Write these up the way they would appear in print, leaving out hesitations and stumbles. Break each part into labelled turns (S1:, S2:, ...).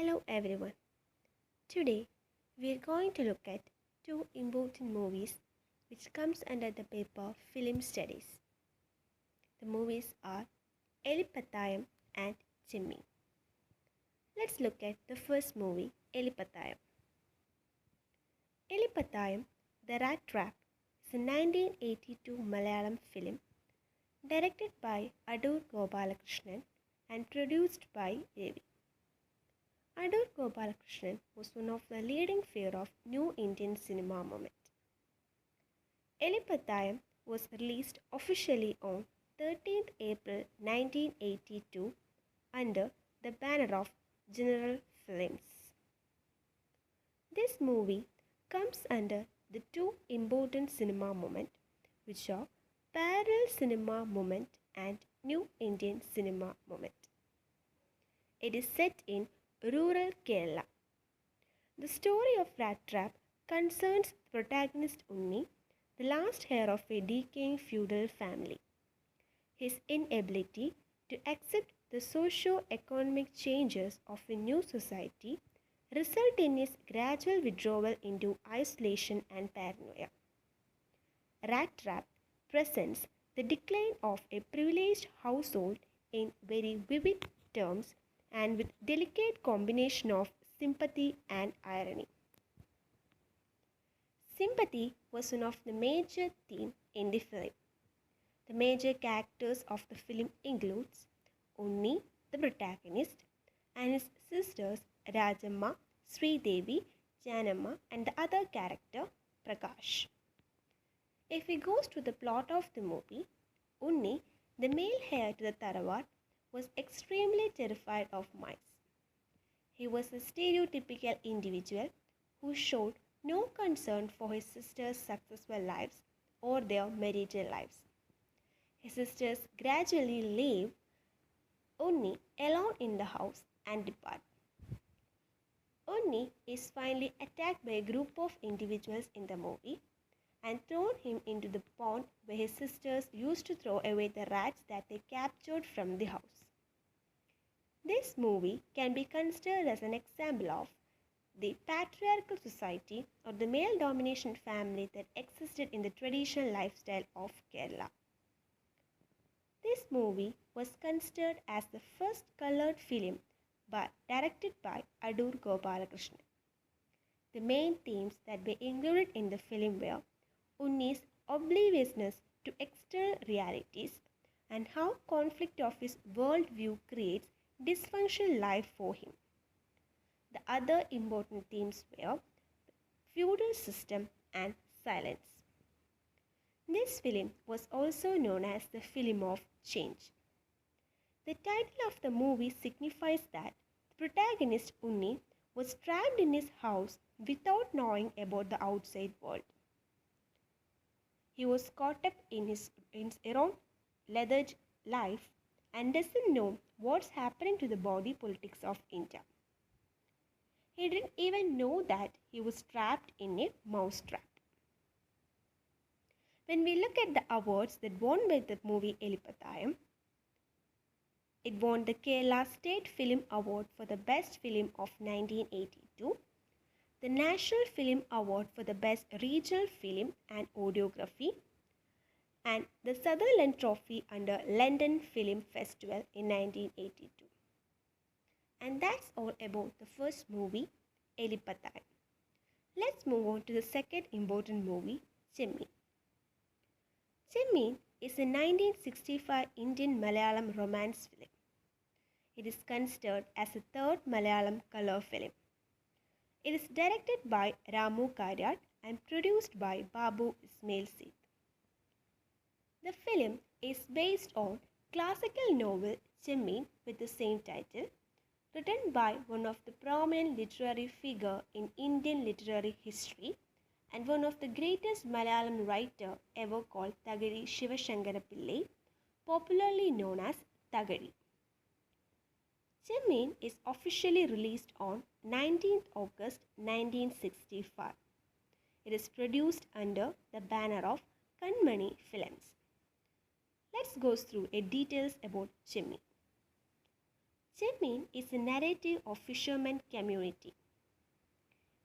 S1: Hello everyone. Today we are going to look at two important movies which comes under the paper film studies. The movies are Elippathayam and Chemmeen. Let's look at the first movie, Elippathayam. Elippathayam, The Rat Trap is a 1982 Malayalam film directed by Adur Gopalakrishnan and produced by Ravi. Adur Gopalakrishnan was one of the leading figures of New Indian cinema movement. Elippathayam was released officially on 13th April 1982 under the banner of General Films. This movie comes under the two important cinema movement, which are parallel cinema movement and New Indian cinema movement. It is set in rural Kerala. The story of Rat Trap concerns the protagonist Unni, the last heir of a decaying feudal family. His inability to accept the socio-economic changes of a new society result in his gradual withdrawal into isolation and paranoia. Rat Trap presents the decline of a privileged household in very vivid terms and with delicate combination of sympathy and irony. Sympathy was one of the major themes in the film. The major characters of the film includes Unni, the protagonist, and his sisters Rajamma, Sridevi, Janamma, and the other character Prakash. If we go to the plot of the movie, Unni, the male heir to the Tharawad, was extremely terrified of mice. He was a stereotypical individual who showed no concern for his sisters' successful lives or their marital lives. His sisters gradually leave Unni alone in the house and depart. Unni is finally attacked by a group of individuals in the movie and thrown him into the pond where his sisters used to throw away the rats that they captured from the house. This movie can be considered as an example of the patriarchal society or the male domination family that existed in the traditional lifestyle of Kerala. This movie was considered as the first colored film directed by Adur Gopalakrishnan. The main themes that were included in the film were Unni's obliviousness to external realities and how conflict of his worldview creates dysfunctional life for him. The other important themes were feudal system and silence. This film was also known as the film of change. The title of the movie signifies that the protagonist Unni was trapped in his house without knowing about the outside world. He was caught up in his own leathered life and doesn't know what's happening to the body politics of India. He didn't even know that he was trapped in a mousetrap. When we look at the awards that won by the movie Elippathayam, it won the Kerala State Film Award for the Best Film of 1982, the National Film Award for the Best Regional Film and Audiography, and the Sutherland Trophy under London Film Festival in 1982. And that's all about the first movie, Elippathayam. Let's move on to the second important movie, Chemmeen. Chemmeen is a 1965 Indian Malayalam romance film. It is considered as the third Malayalam color film. It is directed by Ramu Karyat and produced by Babu Ismail Seth. The film is based on classical novel Chemmeen with the same title, written by one of the prominent literary figure in Indian literary history and one of the greatest Malayalam writer ever called Thagari Shivashankara Pillai, popularly known as Thagari. Chemmeen is officially released on 19th August 1965. It is produced under the banner of Kanmani Films. Let's go through details about Chemmeen. Chemmeen is a narrative of fishermen community.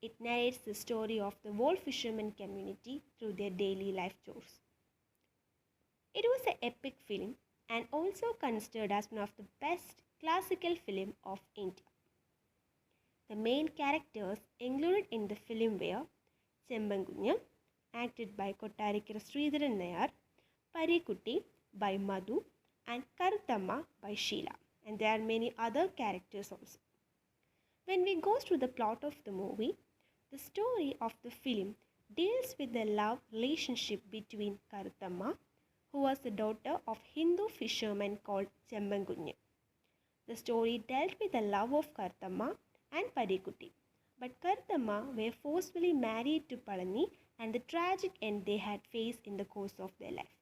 S1: It narrates the story of the whole fishermen community through their daily life chores. It was an epic film and also considered as one of the best classical film of India. The main characters included in the film were Chembangunyam, acted by Kottarikara Sridharan Nayar, Parikutti by Madhu, and Karuthamma by Sheila. And there are many other characters also. When we go through the plot of the movie, the story of the film deals with the love relationship between Karuthamma, who was the daughter of Hindu fisherman called Chembangunyam. The story dealt with the love of Karuthamma and Parikutti, but Karuthamma were forcefully married to Palani and the tragic end they had faced in the course of their life.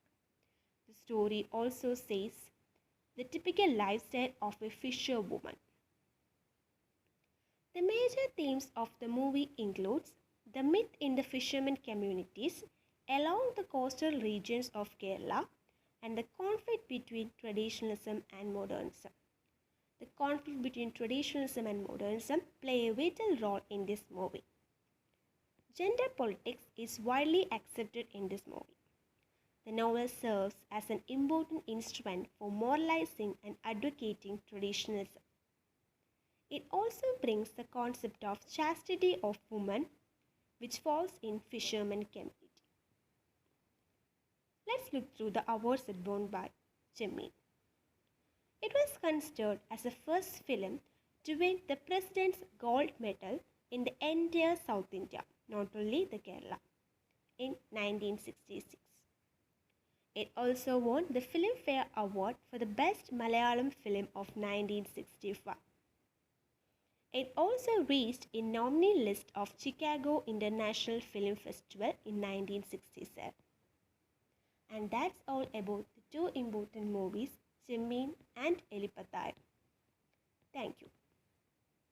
S1: The story also says the typical lifestyle of a fisherwoman. The major themes of the movie includes the myth in the fishermen communities along the coastal regions of Kerala and the conflict between traditionalism and modernism. The conflict between traditionalism and modernism play a vital role in this movie. Gender politics is widely accepted in this movie. The novel serves as an important instrument for moralizing and advocating traditionalism. It also brings the concept of chastity of women, which falls in fishermen community. Let's look through the awards won by Chemmeen. It was considered as the first film to win the President's Gold Medal in the entire South India, not only the Kerala, in 1966. It also won the Filmfare Award for the Best Malayalam Film of 1965. It also reached a nominee list of Chicago International Film Festival in 1967. And that's all about the two important movies, Chemmeen and Elippathayam.